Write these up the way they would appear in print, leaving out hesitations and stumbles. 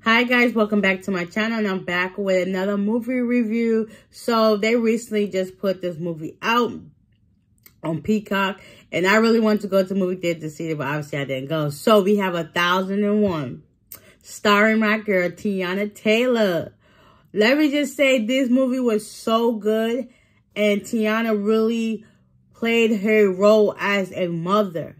Hi guys, welcome back to my channel, and I'm back with another movie review. So they recently just put this movie out on Peacock, and I really wanted to go to the movie theater to see it, but obviously I didn't go. So we have 1001, starring my girl Teyana Taylor. Let me just say, this movie was so good, and Teyana really played her role as a mother.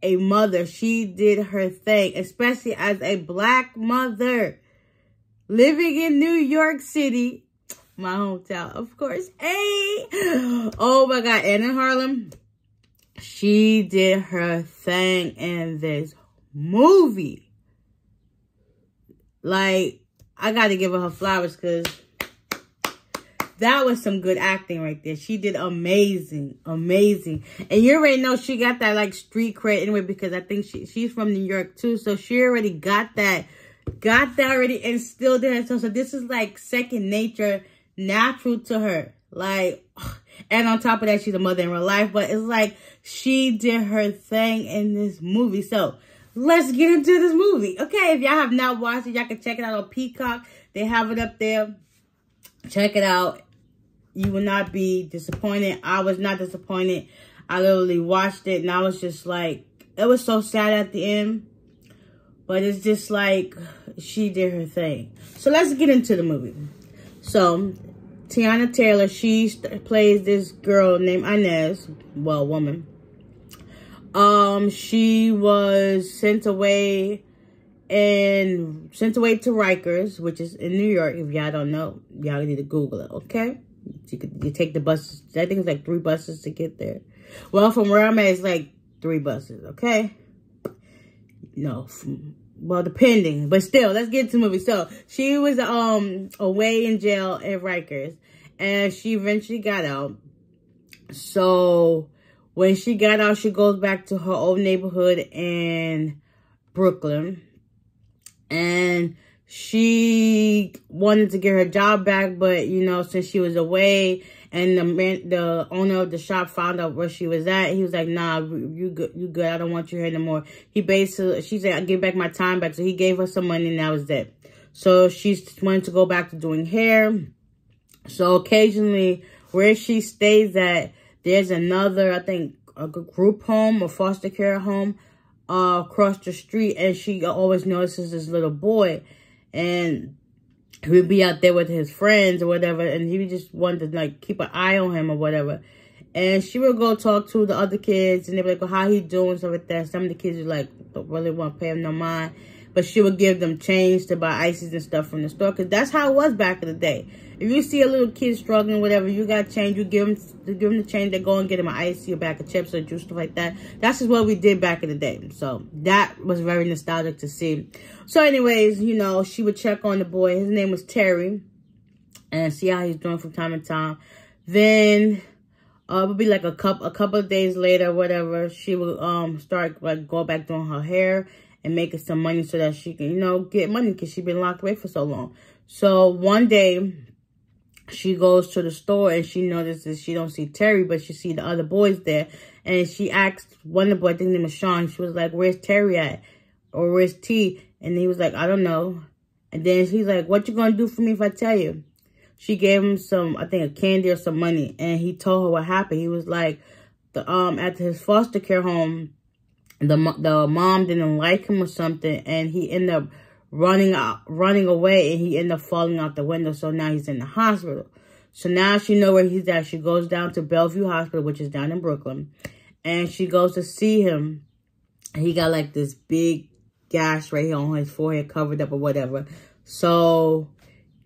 She did her thing, especially as a black mother living in New York City, my hometown, of course. Hey, oh my God, and in Harlem, she did her thing in this movie. Like, I got to give her flowers, because that was some good acting right there. She did amazing, amazing. And you already know she got that, like, street cred anyway, because I think she's from New York, too. So she already got that already instilled in her. So this is, like, second nature, natural to her. Like, and on top of that, she's a mother in real life. But it's like she did her thing in this movie. So let's get into this movie. Okay, if y'all have not watched it, y'all can check it out on Peacock. They have it up there. Check it out. You will not be disappointed. I was not disappointed. I literally watched it, and I was just like, it was so sad at the end. But it's just like, she did her thing. So let's get into the movie. So, Teyana Taylor, she plays this girl named Inez. Well, woman. She was sent away to Rikers, which is in New York. If y'all don't know, y'all need to Google it, okay? You take the buses. I think it's like 3 buses to get there. Well, from where I'm at, it's like 3 buses, okay? No, well, depending. But still, let's get to the movie. So, she was away in jail at Rikers, and she eventually got out. So, when she got out, she goes back to her old neighborhood in Brooklyn. And she wanted to get her job back, but, you know, since she was away and the owner of the shop found out where she was at, he was like, nah, you good. I don't want you here anymore. She said, I'll give back my time back. So he gave her some money, and that was it. So she wanted to go back to doing hair. So occasionally where she stays at, there's another, I think, a group home or foster care home across the street, and she always notices this little boy, and he would be out there with his friends or whatever, and he just wanted to, like, keep an eye on him or whatever. And she would go talk to the other kids, and they'd be like, well, how he doing, stuff like that. Some of the kids would, like, don't really want to pay him no mind, but she would give them change to buy ices and stuff from the store, because that's how it was back in the day. If you see a little kid struggling, whatever, you got change, you give them the change, they go and get him an icy, a bag of chips or juice, stuff like that. That's just what we did back in the day. So that was very nostalgic to see. So anyways, you know, she would check on the boy. His name was Terry, and see how he's doing from time to time. Then it would be like a couple of days later, whatever, she would start, like, go back doing her hair and making some money so that she can, you know, get money, because she's been locked away for so long. So one day, she goes to the store, and she notices she don't see Terry, but she see the other boys there. And she asked one of the boys, I think his name was Sean, she was like, where's Terry at? Or where's T? And he was like, I don't know. And then he's like, what you gonna do for me if I tell you? She gave him some, I think, a candy or some money. And he told her what happened. He was like, at his foster care home, the mom didn't like him or something, and he ended up running away, and he ended up falling out the window. So now he's in the hospital. So now she knows where he's at. She goes down to Bellevue Hospital, which is down in Brooklyn, and she goes to see him. He got like this big gash right here on his forehead, covered up or whatever. So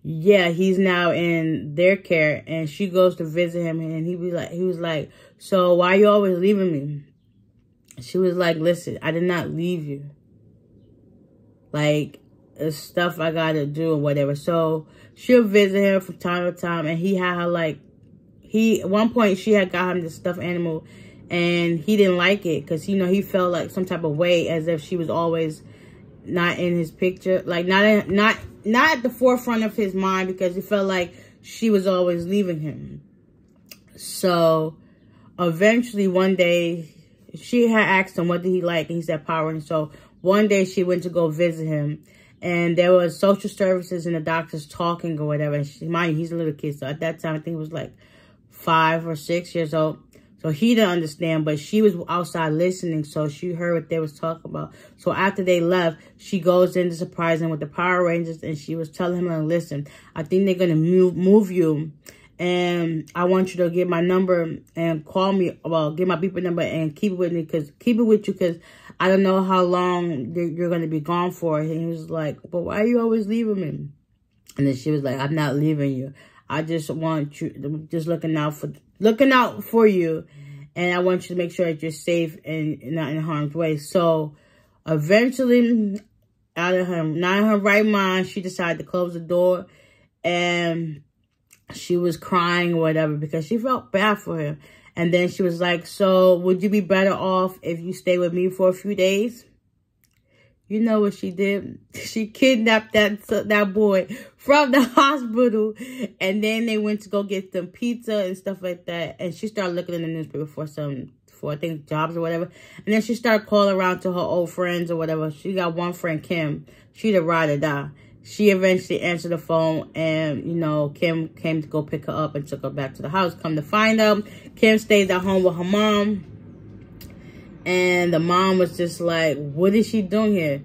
yeah, he's now in their care, and she goes to visit him, and he was like, so why you always leaving me? She was like, listen, I did not leave you. Like, it's stuff I gotta do or whatever. So she'll visit him from time to time, and he had her, like, at one point she had got him this stuffed animal, and he didn't like it, because, you know, he felt like some type of way, as if she was always not in his picture, like not at the forefront of his mind, because he felt like she was always leaving him. So eventually one day she had asked him what did he like, and he said Power Rangers. So one day she went to go visit him, and there was social services and the doctors talking or whatever. And mind you, he's a little kid, so at that time I think he was like 5 or 6 years old. So he didn't understand, but she was outside listening, so she heard what they was talking about. So after they left, she goes in to surprise him with the Power Rangers, and she was telling him, like, listen, I think they're gonna move you, and I want you to get my number and call me. Well, get my beeper number and keep it with me, keep it with you, because I don't know how long you're gonna be gone for. And he was like, but why are you always leaving me? And then she was like, I'm not leaving you. I just want you, just looking out for you. And I want you to make sure that you're safe and not in harm's way. So eventually, not in her right mind, she decided to close the door. And she was crying or whatever because she felt bad for him. And then she was like, so would you be better off if you stay with me for a few days? You know what she did? She kidnapped that boy from the hospital. And then they went to go get some pizza and stuff like that. And she started looking in the newspaper for I think, jobs or whatever. And then she started calling around to her old friends or whatever. She got one friend, Kim. She the ride or die. She eventually answered the phone, and, you know, Kim came to go pick her up and took her back to the house. Come to find out, Kim stayed at home with her mom. And the mom was just like, what is she doing here?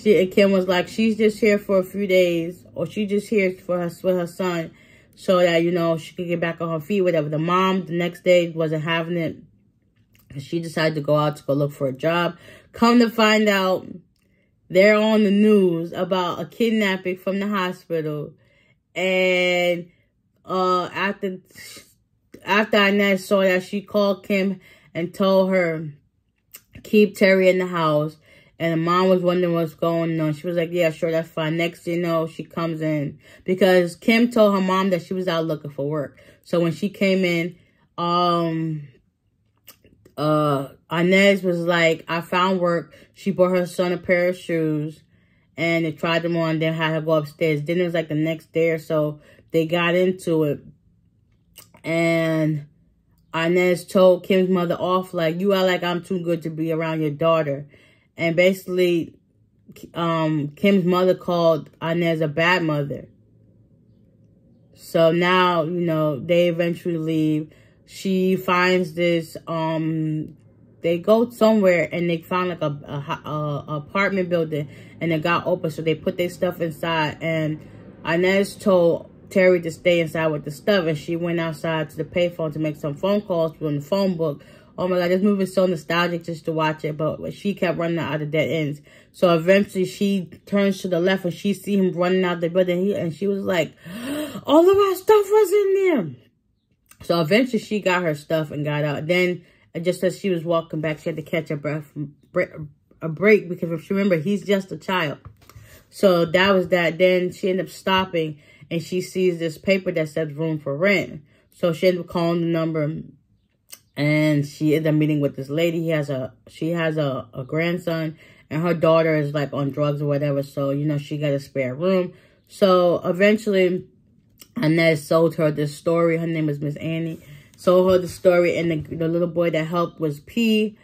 And Kim was like, she's just here for a few days, or she just here for her son, so that, you know, she could get back on her feet, whatever. The mom, the next day, wasn't having it. She decided to go out to go look for a job. Come to find out, they're on the news about a kidnapping from the hospital. And after Inez saw that, she called Kim and told her, keep Terry in the house. And the mom was wondering what's going on. She was like, yeah, sure, that's fine. Next thing you know, she comes in. Because Kim told her mom that she was out looking for work. So when she came in, Inez was like, I found work. She bought her son a pair of shoes. And they tried them on, then had her go upstairs. Then it was like the next day or so, they got into it. And Inez told Kim's mother off, like, you are like, I'm too good to be around your daughter. And basically, Kim's mother called Inez a bad mother. So now, you know, they eventually leave. She finds this, they go somewhere and they found like a apartment building, and it got open. So they put their stuff inside, and Inez told Terry to stay inside with the stuff, and she went outside to the payphone to make some phone calls from the phone book. Oh my God, this movie is so nostalgic just to watch it, but she kept running out of dead ends. So eventually she turns to the left and she see him running out the building, and she was like, all of our stuff was in there. So eventually she got her stuff and got out. Then just as she was walking back, she had to catch a break, because if you remember, he's just a child. So that was that. Then she ended up stopping, and she sees this paper that says room for rent. So she ended up calling the number, and she ended up meeting with this lady. She has a grandson, and her daughter is like on drugs or whatever. So, you know, she got a spare room. So eventually, Inez sold her this story. Her name is Miss Annie. Sold her the story, and the little boy that helped was P.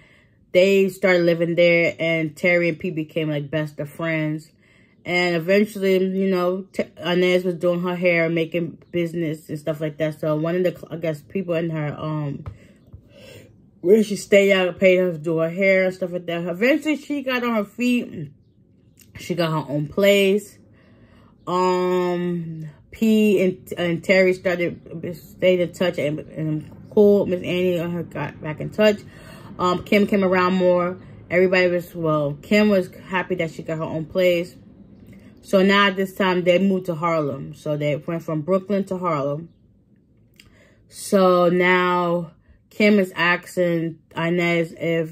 They started living there, and Terry and P became like best of friends. And eventually, you know, Inez was doing her hair, making business and stuff like that. So one of the, I guess, people in her, where she stayed out, paid her to do her hair and stuff like that. Eventually, she got on her feet. She got her own place. P and Terry stayed in touch, and cool. Miss Annie and her got back in touch. Kim came around more. Everybody was, well, Kim was happy that she got her own place. So now at this time, they moved to Harlem. So they went from Brooklyn to Harlem. So now Kim is asking Inez if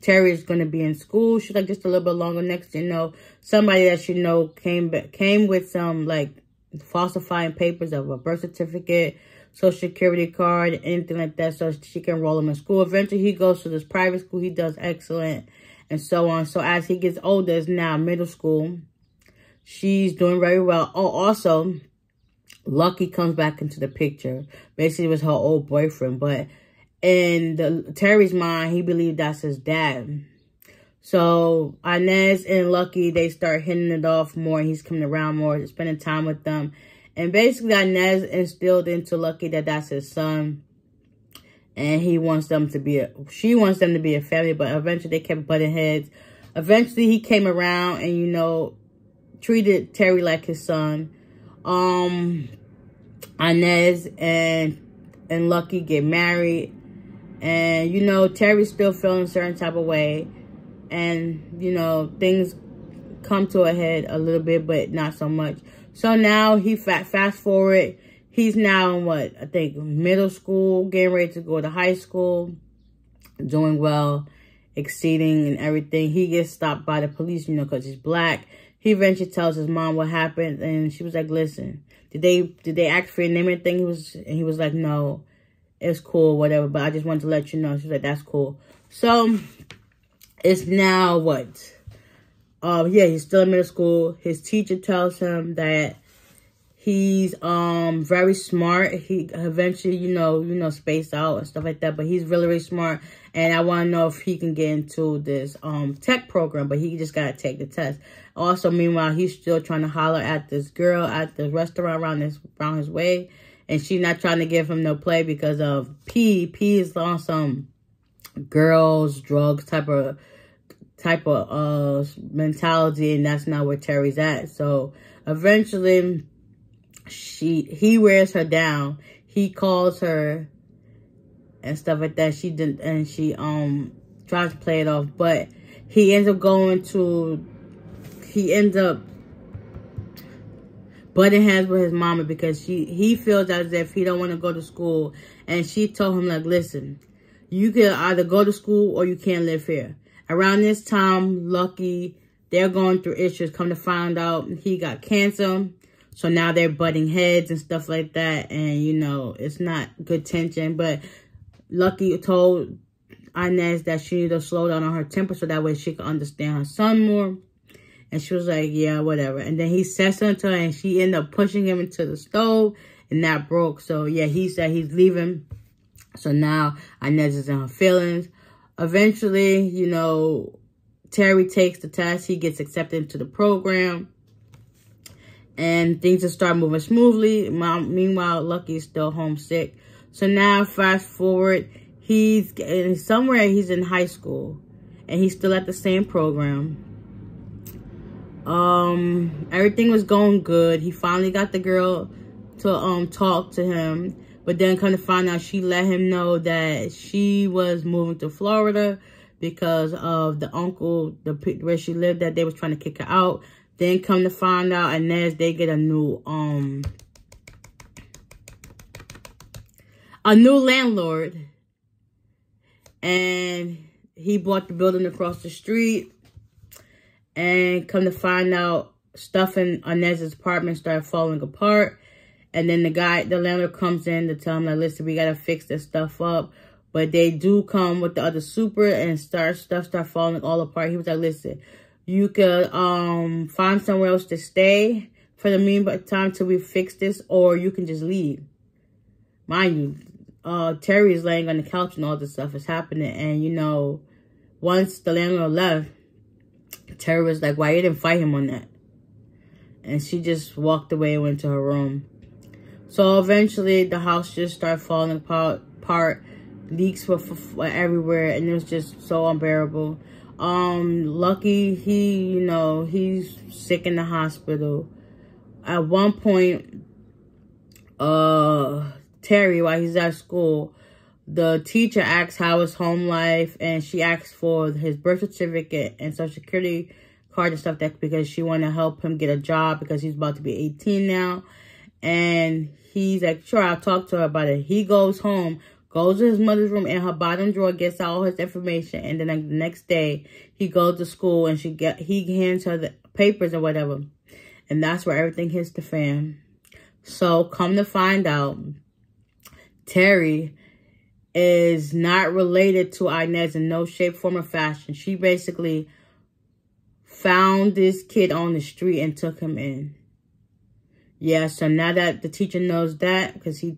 Terry is going to be in school. She's like, just a little bit longer. Next thing you know, somebody that you know came with some like falsifying papers of a birth certificate, social security card, anything like that, so she can enroll him in school. Eventually, he goes to this private school. He does excellent, and so on. So as he gets older, it's now middle school. She's doing very well. Oh, also, Lucky comes back into the picture. Basically, it was her old boyfriend, but in Terry's mind, he believed that's his dad. So Inez and Lucky, they start hitting it off more. He's coming around more, spending time with them. And basically, Inez instilled into Lucky that that's his son. And she wants them to be a family. But eventually, they kept butting heads. Eventually, he came around and, you know, treated Terry like his son. Inez and Lucky get married. And, you know, Terry's still feeling a certain type of way. And, you know, things come to a head a little bit, but not so much. So now he fast forward. He's now in what? I think middle school, getting ready to go to high school. Doing well, exceeding and everything. He gets stopped by the police, you know, because he's black. He eventually tells his mom what happened. And she was like, listen, did they ask for your name and thing? He was like, no, it's cool, whatever. But I just wanted to let you know. She was like, that's cool. So it's now what? Yeah, he's still in middle school. His teacher tells him that he's very smart. He eventually, you know, spaced out and stuff like that. But he's really, really smart. And I want to know if he can get into this tech program. But he just got to take the test. Also, meanwhile, he's still trying to holler at this girl at the restaurant around his way. And she's not trying to give him no play because of P. P is on some girls, drugs type of mentality, and that's not where Terry's at. So eventually he wears her down. He calls her and stuff like that. She tries to play it off, but he ends up butting heads with his mama because he feels as if he don't want to go to school. And she told him, like, listen, you can either go to school or you can't live here. Around this time, Lucky, they're going through issues. Come to find out, he got cancer. So now they're butting heads and stuff like that. And, you know, it's not good tension. But Lucky told Inez that she needed to slow down on her temper so that way she could understand her son more. And she was like, yeah, whatever. And then he said something to her and she ended up pushing him into the stove. And that broke. So, yeah, he said he's leaving. So now Inez is in her feelings. Eventually, you know, Terry takes the test. He gets accepted into the program. And things just start moving smoothly. Meanwhile, Lucky is still homesick. So now, fast forward, he's in high school. And he's still at the same program. Everything was going good. He finally got the girl to talk to him. But then come to find out, she let him know that she was moving to Florida because of the uncle, where she lived, that they was trying to kick her out. Then come to find out, Inez, they get a new landlord. And he bought the building across the street. And come to find out, stuff in Inez's apartment started falling apart. And then the landlord comes in to tell him, like, listen, we got to fix this stuff up. But they do come with the other super and stuff start falling all apart. He was like, listen, you could find somewhere else to stay for the meantime till we fix this, or you can just leave. Mind you, Terry is laying on the couch and all this stuff is happening. And, you know, once the landlord left, Terry was like, why you didn't fight him on that? And she just walked away and went to her room. So eventually, the house just started falling apart. Leaks were everywhere, and it was just so unbearable. Lucky, he's sick in the hospital. At one point, Terry, while he's at school, the teacher asks how his home life, and she asks for his birth certificate and social security card and stuff, that because she wanted to help him get a job because he's about to be 18 now. And he's like, sure, I'll talk to her about it. He goes home, goes to his mother's room, in her bottom drawer, gets out all his information. And then the next day, he goes to school and he hands her the papers or whatever. And that's where everything hits the fan. So come to find out, Terry is not related to Inez in no shape, form, or fashion. She basically found this kid on the street and took him in. Yeah, so now that the teacher knows that, because he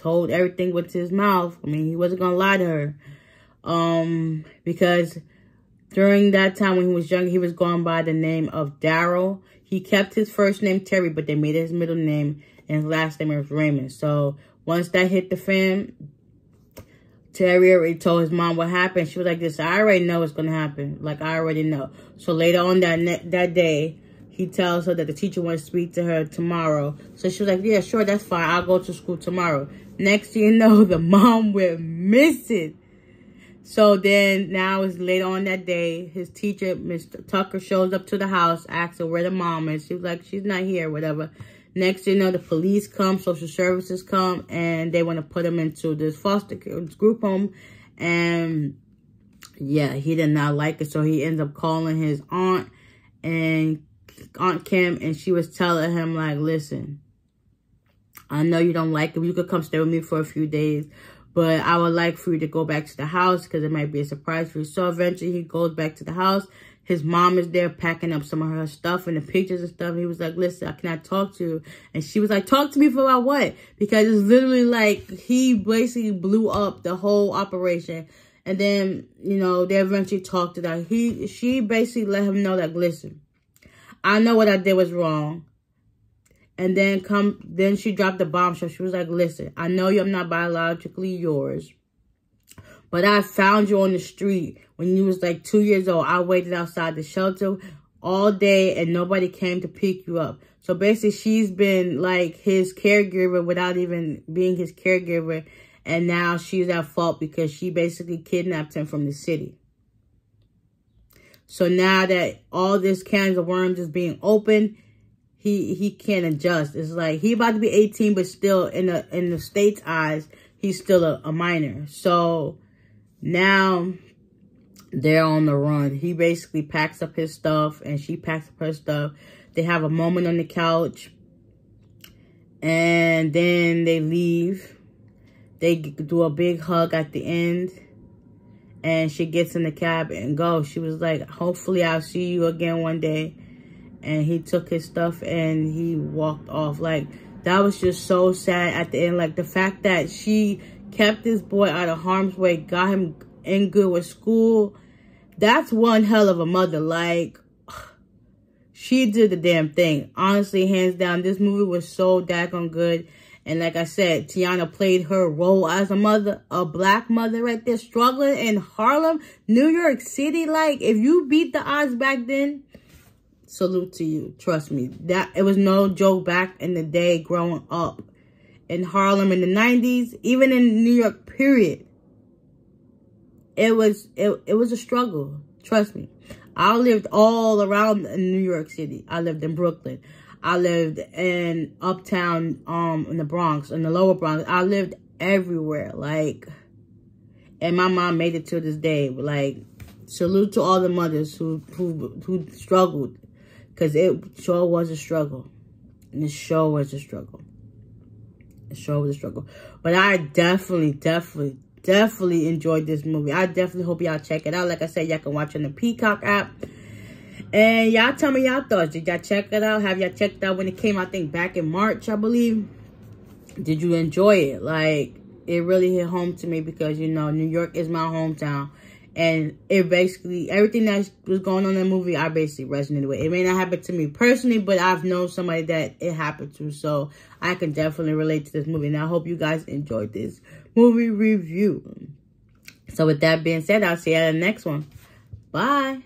told everything with his mouth. I mean, he wasn't going to lie to her. Because during that time when he was young, he was going by the name of Daryl. He kept his first name Terry, but they made it his middle name, and his last name was Raymond. So once that hit the fan, Terry already told his mom what happened. She was like, "This, I already know what's going to happen. Like, I already know." So later on that day, he tells her that the teacher wants to speak to her tomorrow. So she was like, "Yeah, sure, that's fine. I'll go to school tomorrow." Next thing you know, the mom went missing. So then, now it's later on that day, his teacher, Mr. Tucker, shows up to the house, asks her where the mom is. She was like, "She's not here," whatever. Next thing you know, the police come, social services come, and they want to put him into this foster group home. And yeah, he did not like it, so he ends up calling his aunt and Aunt Kim, and she was telling him, like, "Listen, I know you don't like it. You could come stay with me for a few days, but I would like for you to go back to the house because it might be a surprise for you." So eventually he goes back to the house. His mom is there packing up some of her stuff and the pictures and stuff. He was like, "Listen, I cannot talk to you." And she was like, "Talk to me for about what?" Because it's literally like he basically blew up the whole operation. And then, you know, they eventually talked to that. She basically let him know, like, "Listen, I know what I did was wrong." And then she dropped the bombshell. She was like, "Listen, I know I'm not biologically yours, but I found you on the street when you was like 2 years old. I waited outside the shelter all day and nobody came to pick you up." So basically she's been like his caregiver without even being his caregiver. And now she's at fault because she basically kidnapped him from the city. So now that all this cans of worms is being opened, he can't adjust. It's like he about to be 18, but still in the state's eyes, he's still a minor. So now they're on the run. He basically packs up his stuff and she packs up her stuff. They have a moment on the couch and then they leave. They do a big hug at the end and she gets in the cab and goes. She was like, "Hopefully I'll see you again one day." And he took his stuff and he walked off. Like, that was just so sad at the end. Like, the fact that she kept this boy out of harm's way, got him in good with school. That's one hell of a mother. Like, she did the damn thing. Honestly, hands down, this movie was so daggone good. And like I said, Tiana played her role as a mother, a black mother right there, struggling in Harlem, New York City. Like, if you beat the odds back then, salute to you. Trust me. That it was no joke back in the day growing up in Harlem in the 90s, even in New York, period. It was a struggle. Trust me. I lived all around New York City. I lived in Brooklyn. I lived in Uptown, in the Bronx, in the Lower Bronx. I lived everywhere. Like, and my mom made it to this day. Like, salute to all the mothers who struggled. Because it sure was a struggle. And it sure was a struggle. It sure was a struggle. But I definitely enjoyed this movie. I definitely hope y'all check it out. Like I said, y'all can watch it on the Peacock app. And y'all tell me y'all thoughts. Did y'all check it out? Have y'all checked it out when it came, I think, back in March, I believe? Did you enjoy it? Like, it really hit home to me because, you know, New York is my hometown. And it basically, everything that was going on in the movie, I basically resonated with. It may not happen to me personally, but I've known somebody that it happened to. So I can definitely relate to this movie. And I hope you guys enjoyed this movie review. So with that being said, I'll see you at the next one. Bye.